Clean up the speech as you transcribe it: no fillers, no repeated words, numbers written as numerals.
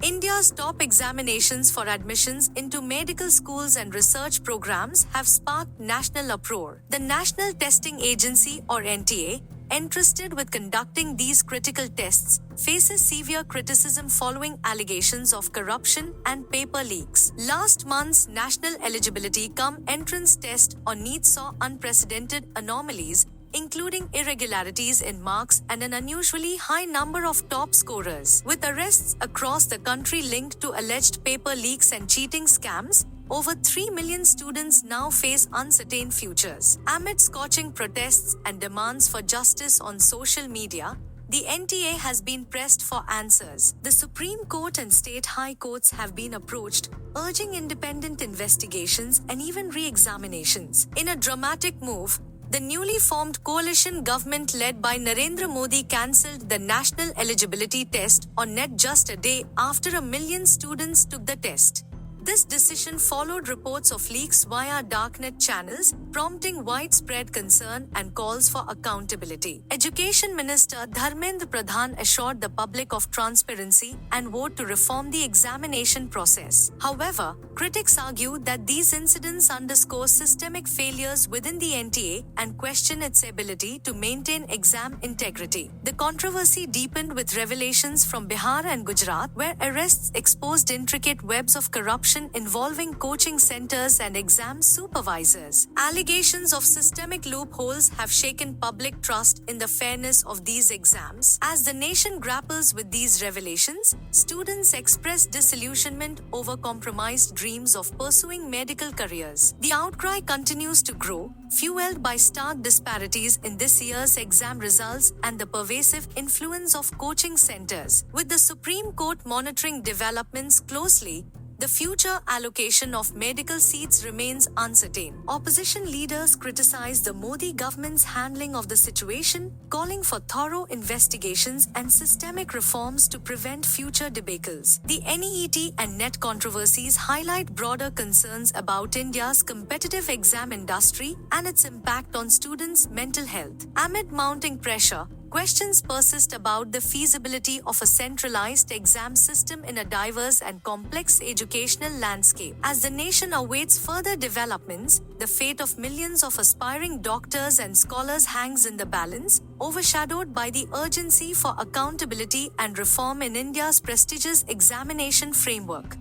India's top examinations for admissions into medical schools and research programs have sparked national uproar. The National Testing Agency, or NTA, entrusted with conducting these critical tests, faces severe criticism following allegations of corruption and paper leaks. Last month's National Eligibility Cum Entrance Test, or NEET, saw unprecedented anomalies, including irregularities in marks and an unusually high number of top scorers. With arrests across the country linked to alleged paper leaks and cheating scams, over 3 million students now face uncertain futures. Amid scorching protests and demands for justice on social media, the NTA has been pressed for answers. The Supreme Court and state high courts have been approached, urging independent investigations and even re-examinations. In a dramatic move, the newly formed coalition government led by Narendra Modi cancelled the national eligibility test, or NET, just a day after 1 million students took the test. This decision followed reports of leaks via darknet channels, prompting widespread concern and calls for accountability. Education Minister Dharmendra Pradhan assured the public of transparency and vowed to reform the examination process. However, critics argue that these incidents underscore systemic failures within the NTA and question its ability to maintain exam integrity. The controversy deepened with revelations from Bihar and Gujarat, where arrests exposed intricate webs of corruption involving coaching centers and exam supervisors. Allegations of systemic loopholes have shaken public trust in the fairness of these exams. As the nation grapples with these revelations, students express disillusionment over compromised dreams of pursuing medical careers. The outcry continues to grow, fueled by stark disparities in this year's exam results and the pervasive influence of coaching centers. With the Supreme Court monitoring developments closely, the future allocation of medical seats remains uncertain. Opposition leaders criticize the Modi government's handling of the situation, calling for thorough investigations and systemic reforms to prevent future debacles. The NEET and NET controversies highlight broader concerns about India's competitive exam industry and its impact on students' mental health. Amid mounting pressure, questions persist about the feasibility of a centralized exam system in a diverse and complex educational landscape. As the nation awaits further developments, the fate of millions of aspiring doctors and scholars hangs in the balance, overshadowed by the urgency for accountability and reform in India's prestigious examination framework.